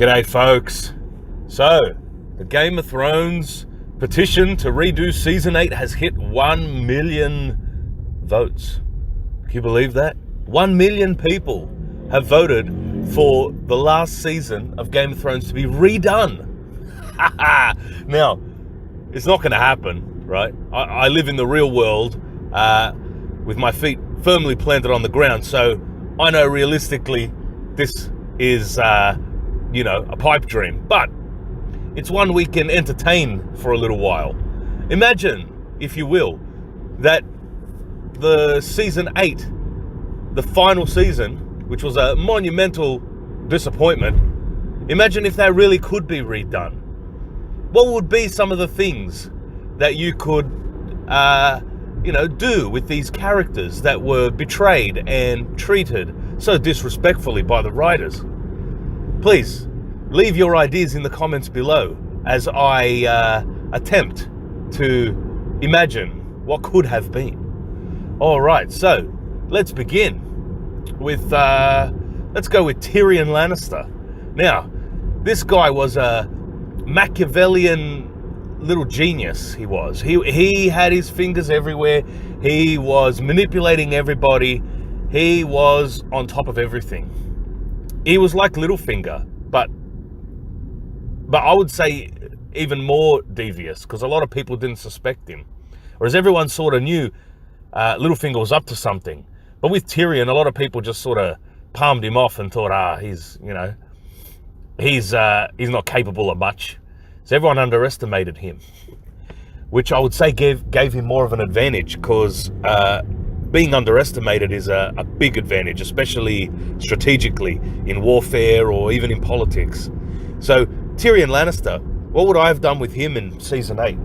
G'day folks. So, the Game of Thrones petition to redo Season 8 has hit 1 million votes. Can you believe that? 1 million people have voted for the last season of Game of Thrones to be redone. Now, it's not going to happen, right? I live in the real world with my feet firmly planted on the ground, so I know realistically this is a pipe dream, but it's one we can entertain for a little while. Imagine, if you will, that the season 8, the final season, which was a monumental disappointment, imagine if that really could be redone. What would be some of the things that you could do with these characters that were betrayed and treated so disrespectfully by the writers? Please leave your ideas in the comments below as I attempt to imagine what could have been. All right, so let's begin with let's go with Tyrion Lannister. Now, this guy was a Machiavellian little genius. He had his fingers everywhere. He was manipulating everybody. He was on top of everything. He was like Littlefinger, but I would say even more devious, because a lot of people didn't suspect him, whereas everyone sort of knew Littlefinger was up to something. But with Tyrion, a lot of people just sort of palmed him off and thought, he's not capable of much. So everyone underestimated him, which I would say gave him more of an advantage, because being underestimated is a big advantage, especially strategically in warfare or even in politics. So Tyrion Lannister, what would I have done with him in season 8?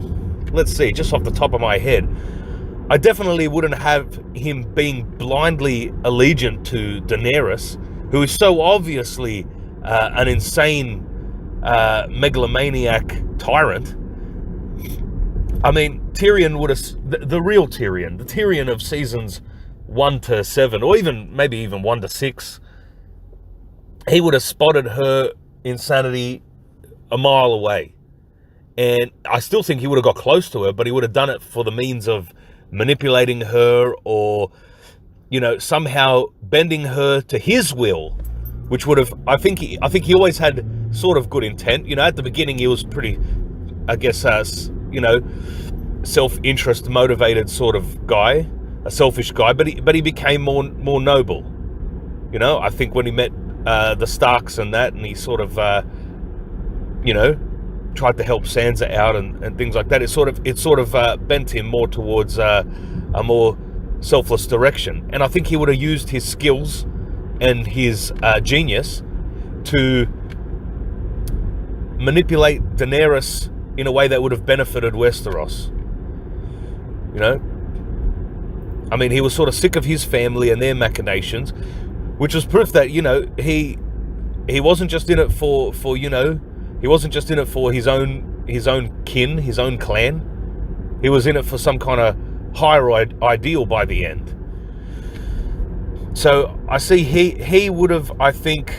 Let's see, just off the top of my head. I definitely wouldn't have him being blindly allegiant to Daenerys, who is so obviously an insane megalomaniac tyrant. I mean, Tyrion would have, the real Tyrion, the Tyrion of seasons 1 to 7, or maybe even 1 to 6, he would have spotted her insanity a mile away. And I still think he would have got close to her, but he would have done it for the means of manipulating her, or, somehow bending her to his will, which would have, I think he always had sort of good intent. At the beginning he was pretty, I guess, self-interest motivated sort of guy, a selfish guy, but he became more noble. I think when he met the Starks and he sort of tried to help Sansa out and things like that, it sort of bent him more towards a more selfless direction. And I think he would have used his skills and his genius to manipulate Daenerys in a way that would have benefited Westeros. I mean, he was sort of sick of his family and their machinations, which was proof that, he wasn't just in it for he wasn't just in it for his own kin, his own clan. He was in it for some kind of higher ideal by the end. So I see he would have, I think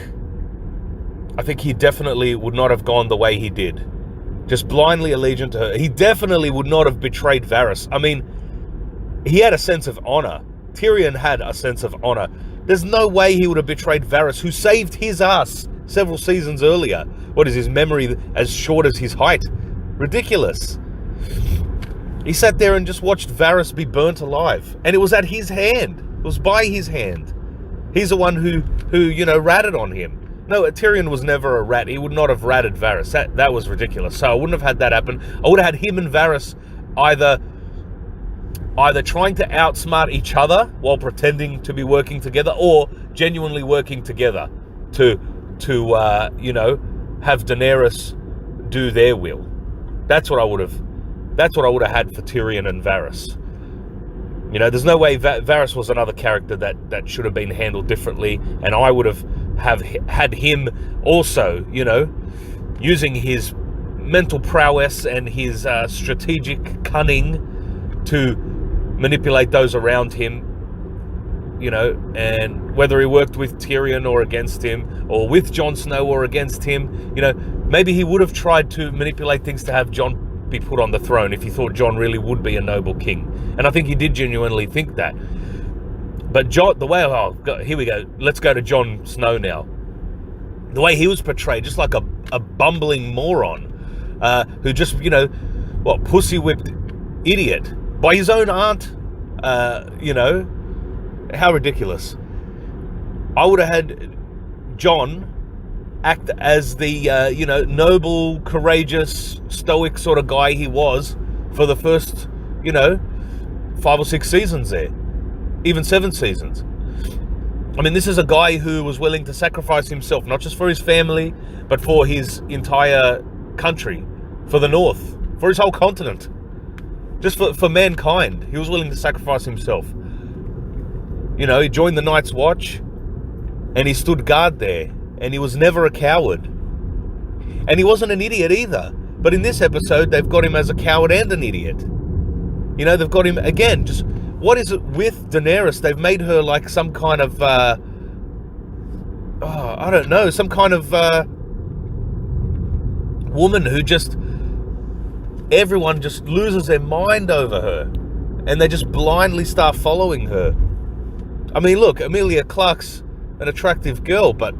he definitely would not have gone the way he did, just blindly allegiant to her. He definitely would not have betrayed Varys. I mean, he had a sense of honor. Tyrion had a sense of honor. There's no way he would have betrayed Varys, who saved his ass several seasons earlier. What is his memory as short as his height? Ridiculous. He sat there and just watched Varys be burnt alive, and it was at his hand. It was by his hand. He's the one who ratted on him. No, Tyrion was never a rat. He would not have ratted Varys. That was ridiculous. So I wouldn't have had that happen. I would have had him and Varys either trying to outsmart each other while pretending to be working together, or genuinely working together to have Daenerys do their will. That's what I would have had for Tyrion and Varys. There's no way Varys was another character that should have been handled differently, and I would have had him also, using his mental prowess and his strategic cunning to manipulate those around him and whether he worked with Tyrion or against him, or with Jon Snow or against him, maybe he would have tried to manipulate things to have Jon be put on the throne if he thought Jon really would be a noble king. And I think he did genuinely think that. But Jon, here we go. Let's go to Jon Snow now. The way he was portrayed, just like a bumbling moron, who just, pussy whipped idiot by his own aunt. How ridiculous. I would have had Jon act as the, noble, courageous, stoic sort of guy he was for the first, 5 or 6 seasons there. Even 7 seasons. I mean, this is a guy who was willing to sacrifice himself, not just for his family, but for his entire country, for the North, for his whole continent. Just for mankind. He was willing to sacrifice himself. He joined the Night's Watch, and he stood guard there, and he was never a coward. And he wasn't an idiot either. But in this episode, they've got him as a coward and an idiot. They've got him, again, just... What is it with Daenerys? They've made her like some kind of, I don't know, some kind of woman who just, everyone just loses their mind over her. And they just blindly start following her. I mean, look, Emilia Clarke's an attractive girl, but,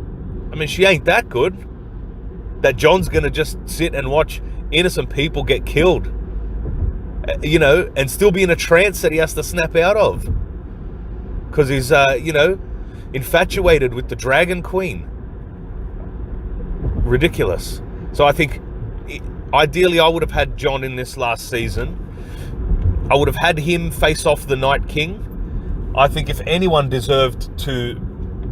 I mean, she ain't that good. That Jon's going to just sit and watch innocent people get killed. And still be in a trance that he has to snap out of. Because he's, infatuated with the Dragon Queen. Ridiculous. So I think, ideally, I would have had Jon in this last season. I would have had him face off the Night King. I think if anyone deserved to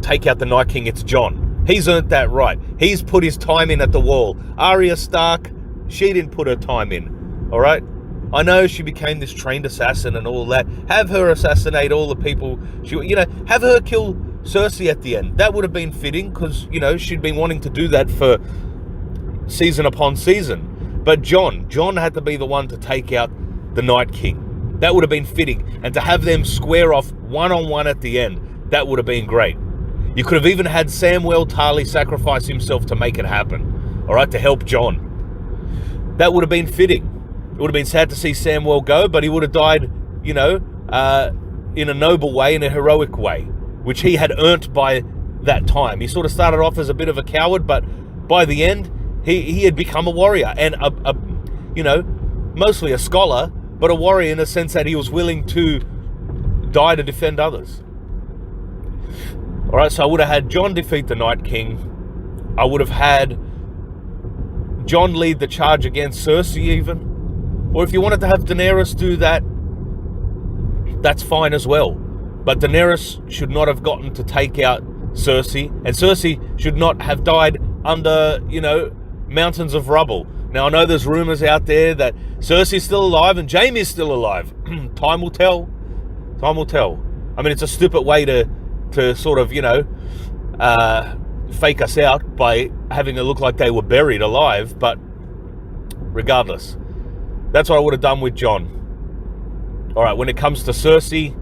take out the Night King, it's Jon. He's earned that right. He's put his time in at the Wall. Arya Stark, she didn't put her time in. All right? I know she became this trained assassin and all that. Have her assassinate all the people. Have her kill Cersei at the end. That would have been fitting because, she'd been wanting to do that for season upon season. But Jon had to be the one to take out the Night King. That would have been fitting. And to have them square off one-on-one at the end, that would have been great. You could have even had Samwell Tarly sacrifice himself to make it happen. All right, to help Jon. That would have been fitting. It would have been sad to see Samwell go, but he would have died, in a noble way, in a heroic way, which he had earned by that time. He sort of started off as a bit of a coward, but by the end, he had become a warrior and, mostly a scholar, but a warrior in the sense that he was willing to die to defend others. All right, so I would have had Jon defeat the Night King. I would have had Jon lead the charge against Cersei even. Or if you wanted to have Daenerys do that, that's fine as well. But Daenerys should not have gotten to take out Cersei. And Cersei should not have died under, mountains of rubble. Now, I know there's rumors out there that Cersei's still alive and Jaime's still alive. Time will tell. Time will tell. I mean, it's a stupid way to sort of, fake us out by having it look like they were buried alive. But regardless, that's what I would have done with Jon. All right, when it comes to Cersei,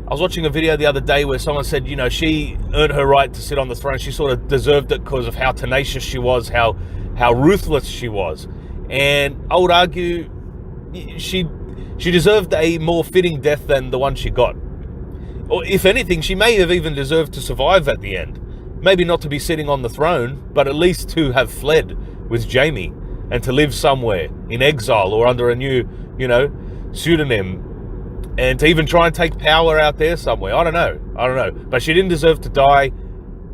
I was watching a video the other day where someone said, she earned her right to sit on the throne. She sort of deserved it because of how tenacious she was, how ruthless she was. And I would argue she deserved a more fitting death than the one she got. Or if anything, she may have even deserved to survive at the end. Maybe not to be sitting on the throne, but at least to have fled with Jaime and to live somewhere in exile or under a new, pseudonym, and to even try and take power out there somewhere. I don't know. But she didn't deserve to die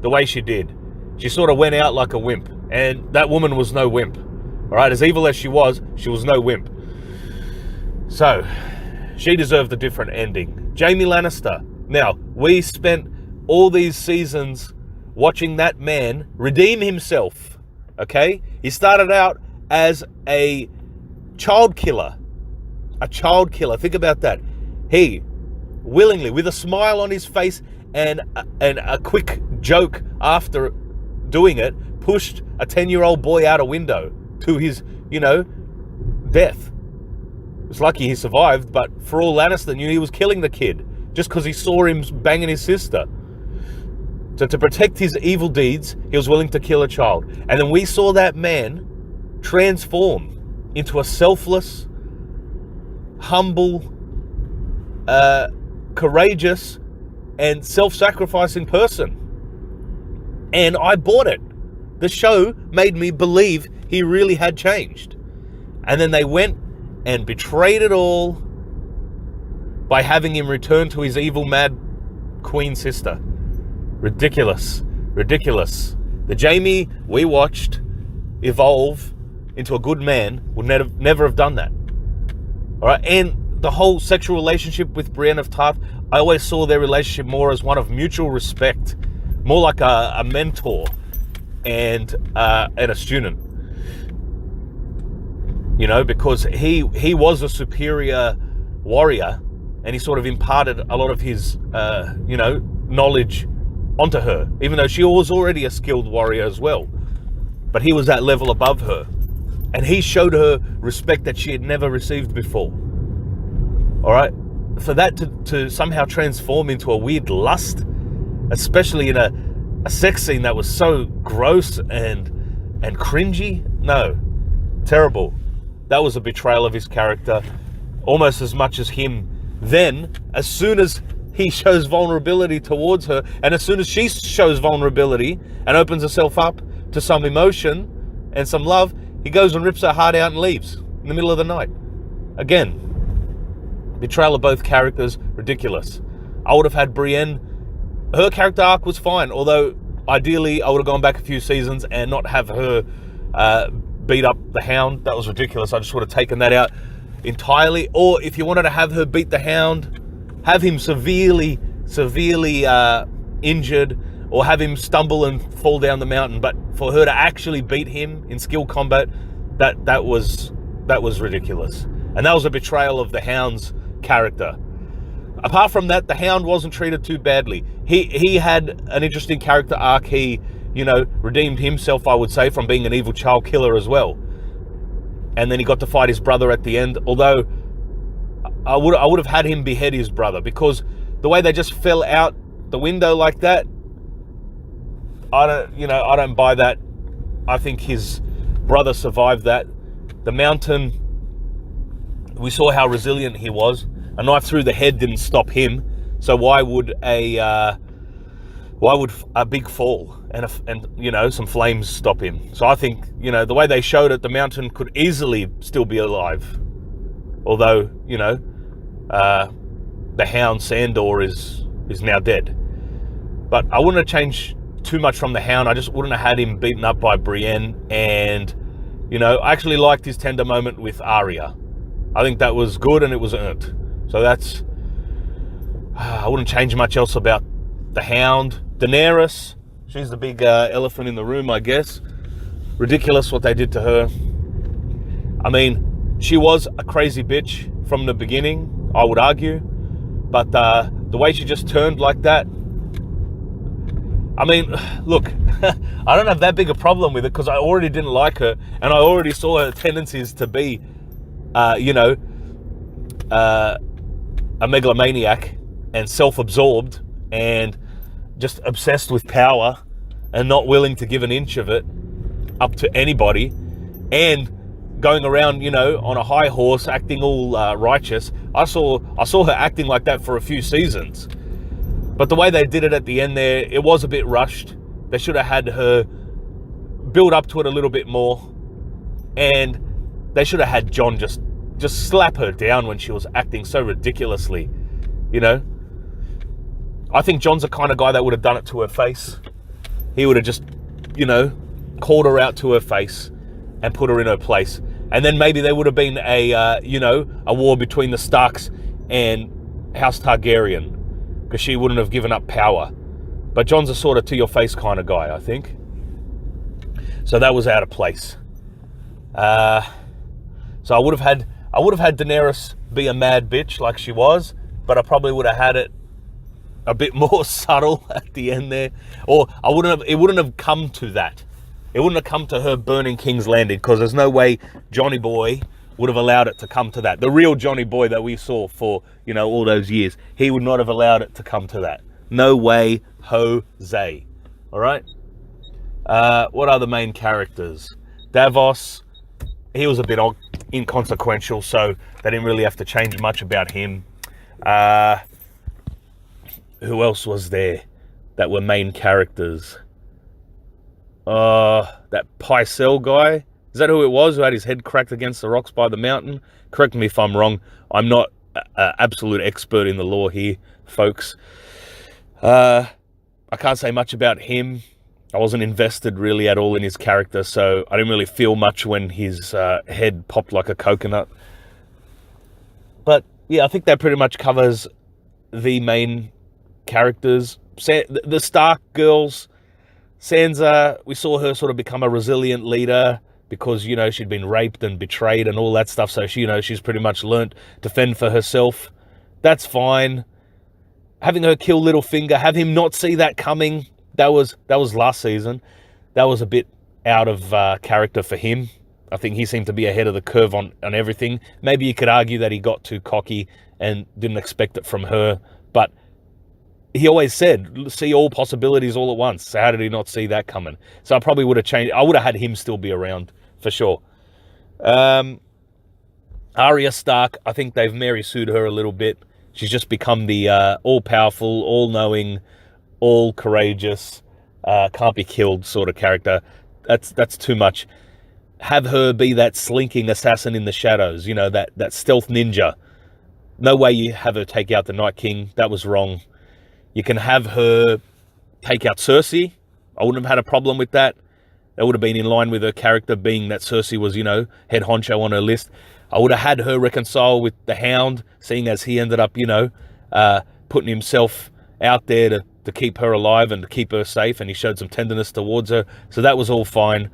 the way she did. She sort of went out like a wimp. And that woman was no wimp. All right, as evil as she was no wimp. So, she deserved a different ending. Jaime Lannister. Now, we spent all these seasons watching that man redeem himself. Okay? He started out as a child killer. A child killer. Think about that. He, willingly, with a smile on his face and a quick joke after doing it, pushed a 10-year-old boy out a window to his, death. It's lucky he survived, but for all Lannister knew, he was killing the kid. just because he saw him banging his sister. So to protect his evil deeds, he was willing to kill a child. And then we saw that man transform into a selfless, humble, courageous, and self-sacrificing person. And I bought it. The show made me believe he really had changed. And then they went and betrayed it all by having him return to his evil, mad queen sister. Ridiculous. Ridiculous. The Jaime we watched evolve into a good man would never have done that. All right, and the whole sexual relationship with Brienne of Tarth, I always saw their relationship more as one of mutual respect, more like a mentor and a student. You know, because he was a superior warrior, and he sort of imparted a lot of his knowledge onto her, even though she was already a skilled warrior as well. But he was that level above her, and he showed her respect that she had never received before. All right, for that to somehow transform into a weird lust, especially in a sex scene that was so gross and cringy, no, terrible. That was a betrayal of his character, almost as much as him. Then, as soon as he shows vulnerability towards her, and as soon as she shows vulnerability and opens herself up to some emotion and some love, he goes and rips her heart out and leaves in the middle of the night. Again, betrayal of both characters, ridiculous. I would have had Brienne, her character arc was fine, although ideally I would have gone back a few seasons and not have her beat up the Hound. That was ridiculous. I just would have taken that out entirely. Or if you wanted to have her beat the Hound, have him severely injured, or have him stumble and fall down the mountain. But for her to actually beat him in skill combat, that was ridiculous. And that was a betrayal of the Hound's character. Apart from that, the Hound wasn't treated too badly. He had an interesting character arc. He, redeemed himself, I would say, from being an evil child killer as well. And then he got to fight his brother at the end, although I would have had him behead his brother, because the way they just fell out the window like that, I don't buy that. I think his brother survived that. The mountain, we saw how resilient he was. A knife through the head didn't stop him. So why would a big fall and some flames stop him? So I think, the way they showed it, the mountain could easily still be alive. Although, the Hound Sandor is now dead. But I wouldn't have changed too much from the Hound. I just wouldn't have had him beaten up by Brienne. And, I actually liked his tender moment with Arya. I think that was good and it was earned. So that's, I wouldn't change much else about the Hound. Daenerys, she's the big elephant in the room, I guess. Ridiculous what they did to her. I mean, she was a crazy bitch from the beginning, I would argue. But the way she just turned like that, I mean, look, I don't have that big a problem with it because I already didn't like her, and I already saw her tendencies to be, a megalomaniac and self-absorbed and just obsessed with power and not willing to give an inch of it up to anybody, and going around, on a high horse, acting all righteous. I saw her acting like that for a few seasons. But the way they did it at the end there, it was a bit rushed. They should have had her build up to it a little bit more. And they should have had Jon just slap her down when she was acting so ridiculously, I think Jon's the kind of guy that would have done it to her face. He would have just, called her out to her face and put her in her place. And then maybe there would have been a war between the Starks and House Targaryen, because she wouldn't have given up power. But Jon's a sort of to your face kind of guy, I think. So that was out of place. So I would have had Daenerys be a mad bitch like she was, but I probably would have had it a bit more subtle at the end there. Or it wouldn't have come to that. It wouldn't have come to her burning King's Landing, because there's no way Johnny Boy would have allowed it to come to that. The real Johnny Boy that we saw for, you know, all those years, he would not have allowed it to come to that. No way, Jose. All right? What are the main characters? Davos, he was a bit inconsequential, so they didn't really have to change much about him. Who else was there that were main characters? That Pycelle guy. Is that who it was, who had his head cracked against the rocks by the mountain? Correct me if I'm wrong. I'm not an absolute expert in the lore here, folks. I can't say much about him. I wasn't invested really at all in his character, so I didn't really feel much when his head popped like a coconut. But yeah, I think that pretty much covers the main characters. The Stark girls, Sansa, we saw her sort of become a resilient leader because, you know, she'd been raped and betrayed and all that stuff. So she, you know, she's pretty much learnt to fend for herself. That's fine. Having her kill Littlefinger, have him not see that coming, that was last season. That was a bit out of character for him. I think he seemed to be ahead of the curve on everything. Maybe you could argue that he got too cocky and didn't expect it from her, but he always said, see all possibilities all at once. So how did he not see that coming? So I probably would have changed. I would have had him still be around for sure. Arya Stark, I think they've Mary Sued her a little bit. She's just become the all-powerful, all-knowing, all-courageous, can't be killed sort of character. That's too much. Have her be that slinking assassin in the shadows, you know, that stealth ninja. No way you have her take out the Night King. That was wrong. You can have her take out Cersei. I wouldn't have had a problem with that. That would have been in line with her character, being that Cersei was, you know, head honcho on her list. I would have had her reconcile with the Hound, seeing as he ended up, you know, putting himself out there to keep her alive and to keep her safe, and he showed some tenderness towards her. So that was all fine.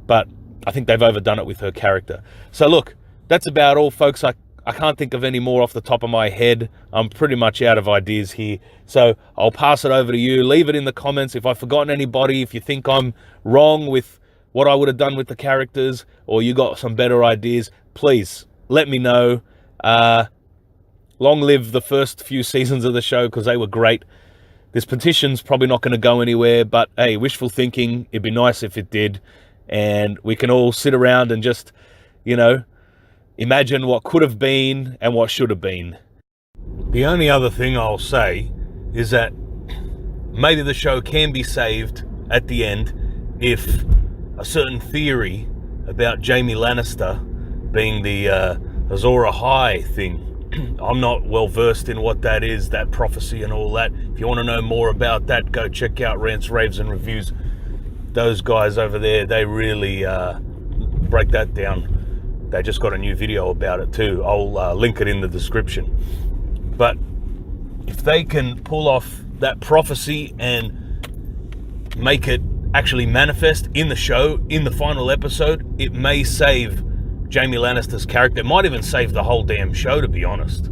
But I think they've overdone it with her character. So look, that's about all, folks. I can't think of any more off the top of my head. I'm pretty much out of ideas here. So I'll pass it over to you. Leave it in the comments if I've forgotten anybody, if you think I'm wrong with what I would have done with the characters, or you got some better ideas, please let me know. Long live the first few seasons of the show, because they were great. This petition's probably not going to go anywhere, but hey, wishful thinking, it'd be nice if it did. And we can all sit around and just, you know, imagine what could have been and what should have been. The only other thing I'll say is that maybe the show can be saved at the end if a certain theory about Jaime Lannister being the Azor Ahai thing. I'm not well versed in what that is, that prophecy and all that. If you want to know more about that, go check out Rants, Raves and Reviews. Those guys over there, they really break that down. They just got a new video about it too. I'll link it in the description. But if they can pull off that prophecy and make it actually manifest in the show, in the final episode, it may save Jaime Lannister's character. It might even save the whole damn show, to be honest.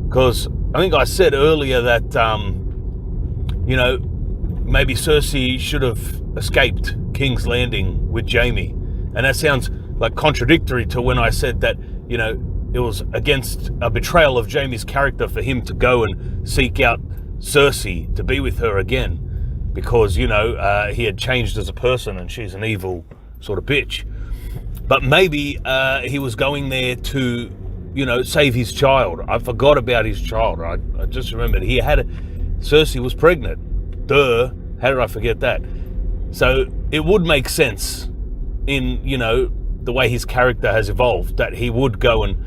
Because I think I said earlier that, you know, maybe Cersei should have escaped King's Landing with Jaime. And that sounds like contradictory to when I said that, you know, it was against a betrayal of Jaime's character for him to go and seek out Cersei to be with her again. Because, you know, he had changed as a person and she's an evil sort of bitch. But maybe he was going there to, you know, save his child. I forgot about his child. I just remembered he had Cersei was pregnant. Duh. How did I forget that? So it would make sense in, you know, the way his character has evolved, that he would go and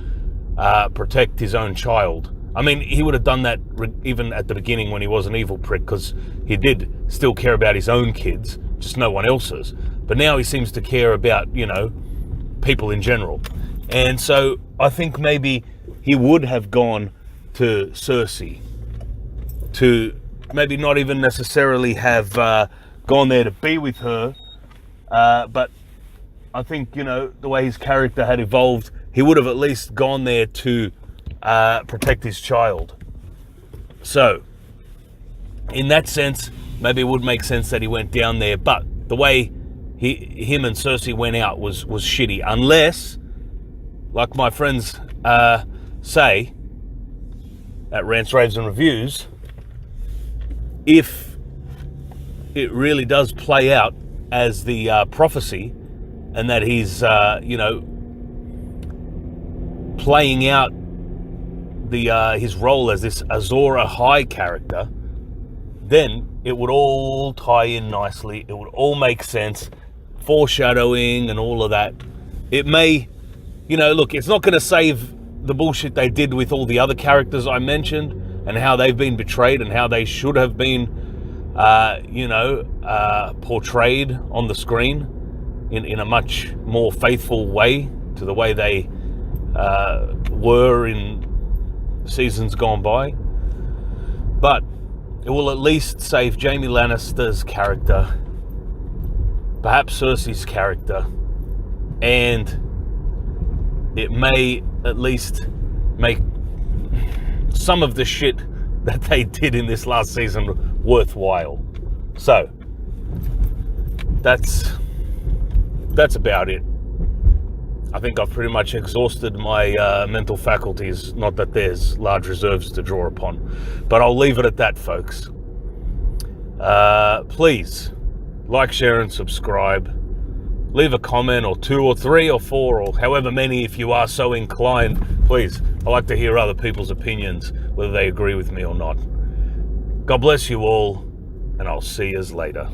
protect his own child. I mean, he would have done that even at the beginning when he was an evil prick, because he did still care about his own kids, just no one else's. But now he seems to care about, you know, people in general. And so I think maybe he would have gone to Cersei, to maybe not even necessarily have gone there to be with her, but I think, you know, the way his character had evolved, he would have at least gone there to protect his child. So, in that sense, maybe it would make sense that he went down there, but the way him and Cersei went out was shitty, unless like my friends say at Rants, Raves and Reviews, if it really does play out as the prophecy, and that he's, playing out his role as this Azor Ahai character, then it would all tie in nicely. It would all make sense. Foreshadowing and all of that. It may, look, it's not going to save the bullshit they did with all the other characters I mentioned and how they've been betrayed and how they should have been, portrayed on the screen in a much more faithful way to the way they were in seasons gone by. But it will at least save Jaime Lannister's character, perhaps Cersei's character, and it may at least make some of the shit that they did in this last season worthwhile. So that's about it. I think I've pretty much exhausted my mental faculties. Not that there's large reserves to draw upon, but I'll leave it at that, folks. Please like, share, and subscribe. Leave a comment or 2 or 3 or 4 or however many if you are so inclined. Please, I like to hear other people's opinions, whether they agree with me or not. God bless you all, and I'll see yous later.